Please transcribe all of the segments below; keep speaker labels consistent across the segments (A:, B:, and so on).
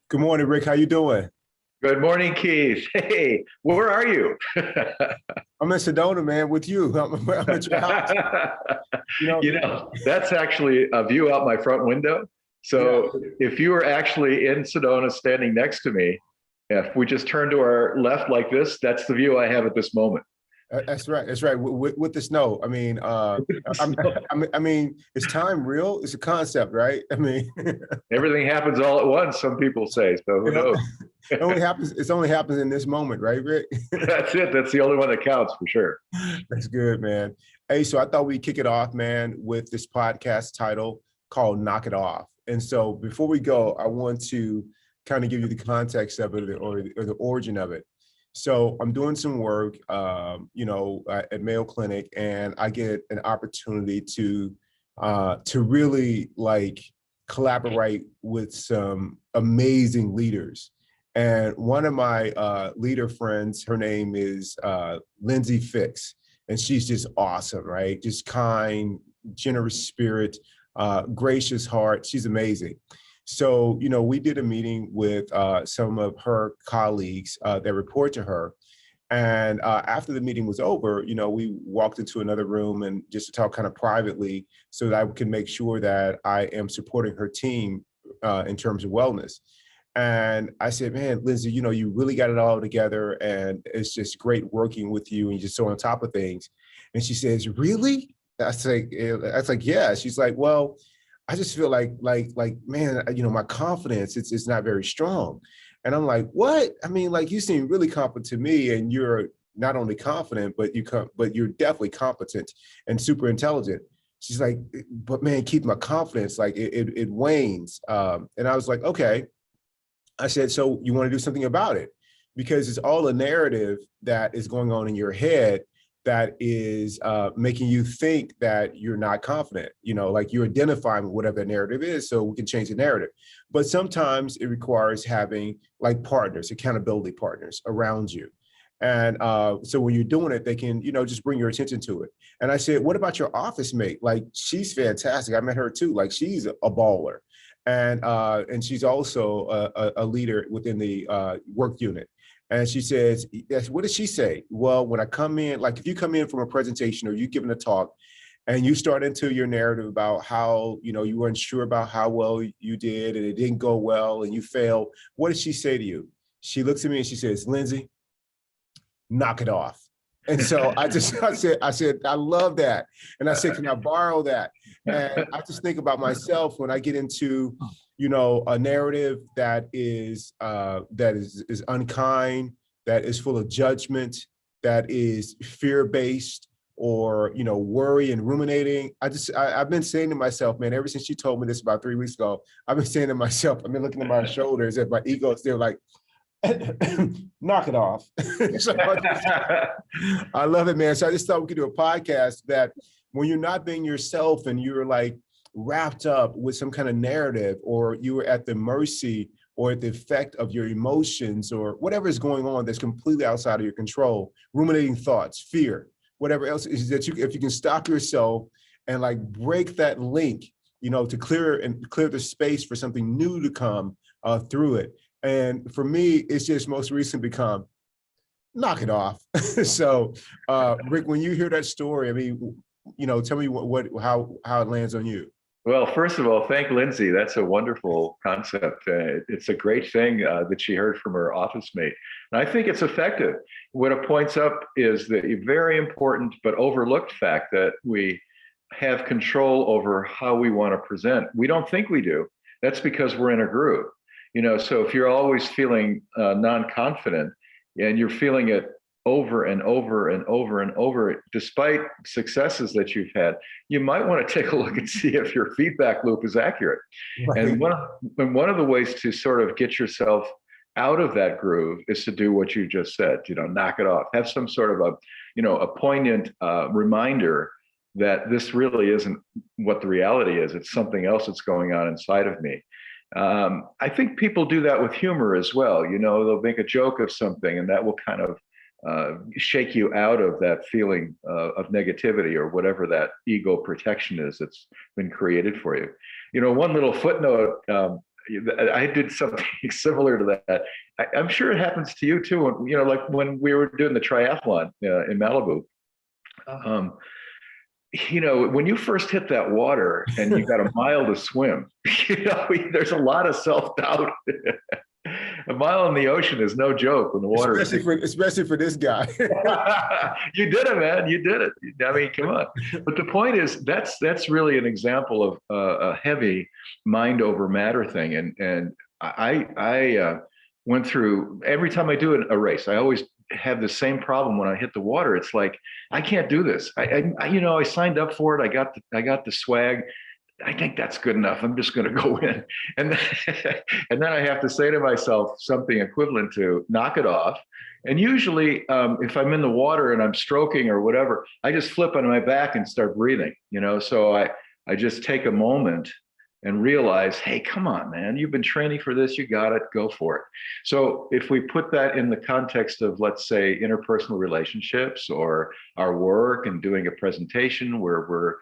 A: Good morning, Rick. How you doing?
B: Good morning, Keith. Hey, where are you?
A: I'm in Sedona, man, with you. I'm at your house. You know,
B: That's actually a view out my front window.
A: yeah,
B: So if you were actually in Sedona standing next to me, if we just turn to our left like this, that's the view I have at this moment.
A: that's right. That's right. With the snow, I mean, I'm, is time real? It's a concept, right? I mean,
B: Everything happens all at once, some people say. So who
A: you know,
B: knows?
A: it only happens. It's only happens in this moment, right, Rick?
B: That's it. That's the only one that counts for sure.
A: That's good, man. Hey, so I thought we'd kick it off, man, with this podcast title called "Knock It Off." And so before we go, I want to kind of give you the context of it or the origin of it. So I'm doing some work, at Mayo Clinic, and I get an opportunity to really like collaborate with some amazing leaders. And one of my leader friends, her name is Lindsay Fix, and she's just awesome, right? Just kind, generous spirit, gracious heart. She's amazing. So, we did a meeting with some of her colleagues that report to her. And after the meeting was over, we walked into another room and just to talk kind of privately so that I can make sure that I am supporting her team in terms of wellness. And I said, man, Lindsay, you really got it all together and it's just great working with you and you're just so on top of things. And she says, really? I was like, yeah. She's like, well, I just feel like, man, my confidence, it's not very strong. And I'm like, what? I mean, like you seem really confident to me and you're not only confident, but you're definitely competent and super intelligent. She's like, but man, keep my confidence, like it wanes. And I was like, okay. I said, so you want to do something about it? Because it's all a narrative that is going on in your head that is making you think that you're not confident, like you're identifying with whatever that narrative is so we can change the narrative. But sometimes it requires having like partners, accountability partners around you. And so when you're doing it, they can, just bring your attention to it. And I said, what about your office mate? Like, she's fantastic. I met her too. Like, she's a baller. And she's also a leader within the work unit. And she says, yes, what does she say? Well, when I come in, like if you come in from a presentation or you giving a talk and you start into your narrative about how, you weren't sure about how well you did and it didn't go well and you failed, what does she say to you? She looks at me and she says, Lindsay, knock it off. And so I said, I love that. And I said, can I borrow that? And I just think about myself when I get into, a narrative that is unkind, that is full of judgment, that is fear-based or, worry and ruminating. I've been saying to myself, man, ever since you told me this about 3 weeks ago, I've been saying to myself, I've been looking at my shoulders and my ego is still like, knock it off. So I love it, man. So I just thought we could do a podcast that when you're not being yourself and you're like wrapped up with some kind of narrative or you are at the mercy or at the effect of your emotions or whatever is going on that's completely outside of your control, ruminating thoughts, fear, whatever else is that if you can stop yourself and like break that link, to clear the space for something new to come through it. And for me, it's just most recently become knock it off. So, Rick, when you hear that story, I mean, tell me how it lands on you.
B: Well, first of all, thank Lindsay. That's a wonderful concept. It's a great thing that she heard from her office mate. And I think it's effective. What it points up is the very important but overlooked fact that we have control over how we want to present. We don't think we do. That's because we're in a groove. So if you're always feeling non-confident and you're feeling it over and over and over and over, despite successes that you've had, you might want to take a look and see if your feedback loop is accurate. Right. And one of the ways to sort of get yourself out of that groove is to do what you just said, knock it off. Have some sort of a poignant reminder that this really isn't what the reality is. It's something else that's going on inside of me. I think people do that with humor as well. They'll make a joke of something and that will kind of shake you out of that feeling of negativity or whatever that ego protection is that's been created for you. One little footnote, I did something similar to that. I'm sure it happens to you too. You know, like when we were doing the triathlon in Malibu. Um, you know, when you first hit that water and you got a mile to swim, you know, there's a lot of self-doubt. A mile in the ocean is no joke when the water
A: especially for this guy.
B: You did it, man. You did it. I mean, come on. But the point is, that's really an example of a heavy mind over matter thing. And I went through, every time I do a race, I always have the same problem when I hit the water. It's like, I can't do this. You know, I signed up for it. I got the swag. I think that's good enough. I'm just going to go in. And then, and then I have to say to myself something equivalent to knock it off. And usually if I'm in the water and I'm stroking or whatever, I just flip on my back and start breathing, you know? So I just take a moment and realize, hey, come on, man, you've been training for this. You got it, go for it. So if we put that in the context of, let's say, interpersonal relationships or our work and doing a presentation where we're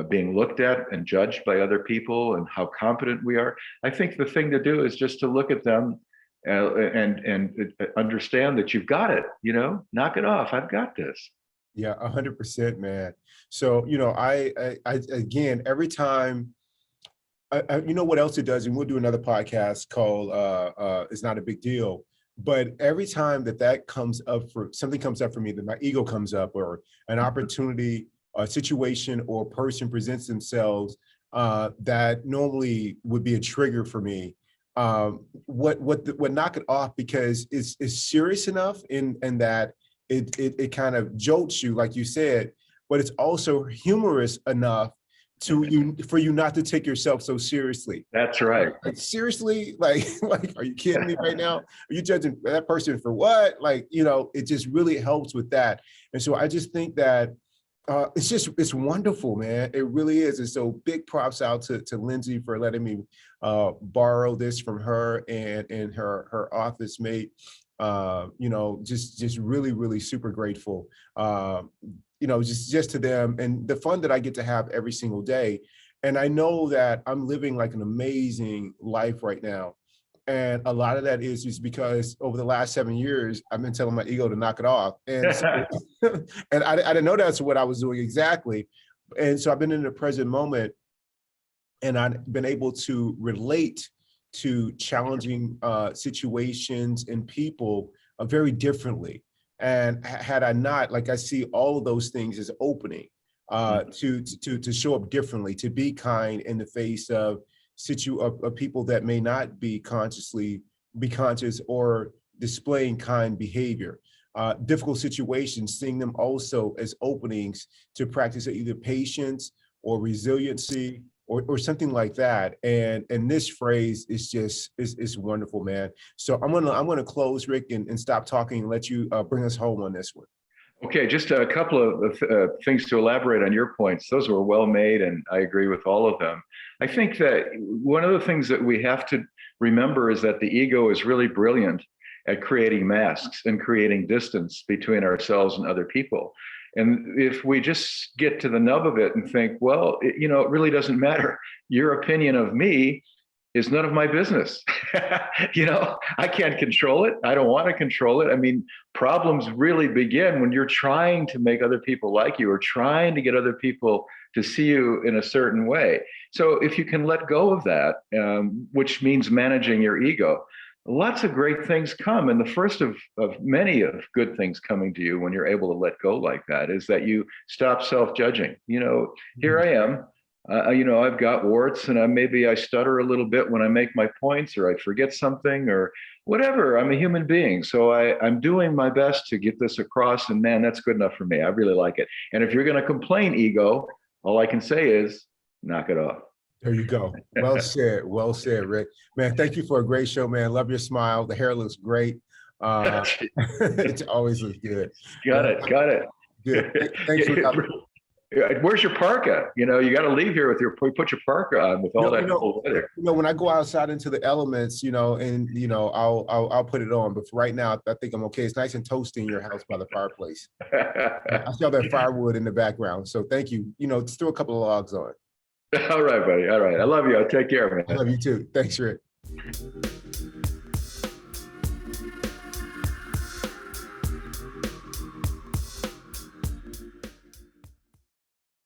B: being looked at and judged by other people and how competent we are, I think the thing to do is just to look at them and understand that you've got it, you know, knock it off. I've got this.
A: Yeah, 100%, man. So, you know, I again, every time, you know what else it does, and we'll do another podcast called It's Not a Big Deal. But every time that comes up, for something comes up for me, that my ego comes up, or an opportunity, a situation or person presents themselves that normally would be a trigger for me, what knock it off, because it's serious enough in that it kind of jolts you, like you said, but it's also humorous enough for you not to take yourself so seriously.
B: That's right.
A: Like, seriously, like, are you kidding me right now? Are you judging that person for what? Like, you know, it just really helps with that. And so I just think that it's wonderful, man. It really is. And so big props out to Lindsay for letting me borrow this from her and her office mate. You know, just really, really super grateful. You know, just to them and the fun that I get to have every single day. And I know that I'm living like an amazing life right now. And a lot of that is just because over the last 7 years, I've been telling my ego to knock it off. And so, and I didn't know that's what I was doing exactly. And so I've been in the present moment, and I've been able to relate to challenging situations and people very differently. And had I not, like, I see all of those things as opening to show up differently, to be kind in the face of people that may not be conscious or displaying kind behavior. Difficult situations, seeing them also as openings to practice either patience or resiliency or something like that. And this phrase is wonderful, man. So I'm gonna close, Rick, and stop talking and let you bring us home on this one.
B: Okay, just a couple of things to elaborate on your points. Those were well made, and I agree with all of them. I think that one of the things that we have to remember is that the ego is really brilliant at creating masks and creating distance between ourselves and other people. And if we just get to the nub of it and think, well, you know, it really doesn't matter. Your opinion of me is none of my business. You know, I can't control it. I don't want to control it. I mean, problems really begin when you're trying to make other people like you or trying to get other people to see you in a certain way. So if you can let go of that, which means managing your ego, lots of great things come. And the first of many of good things coming to you when you're able to let go like that is that you stop self-judging. You know, here I am. You know, I've got warts and maybe I stutter a little bit when I make my points, or I forget something or whatever. I'm a human being. So I'm doing my best to get this across, and man, that's good enough for me. I really like it. And if you're going to complain, ego, all I can say is knock it off.
A: There you go. Well said. Well said, Rick. Man, thank you for a great show, man. Love your smile. The hair looks great. It always looks good.
B: Got it.
A: Good. Thanks for coming.
B: Where's your parka? You know, you got to leave here with put your parka on with all that cold weather.
A: You know, when I go outside into the elements, you know, and you know, I'll put it on. But for right now, I think I'm okay. It's nice and toasty in your house by the fireplace. I saw that firewood in the background. So thank you. You know, just throw a couple of logs on.
B: All right, buddy. All right. I love you. I'll take care, man.
A: I love you too. Thanks, Rick.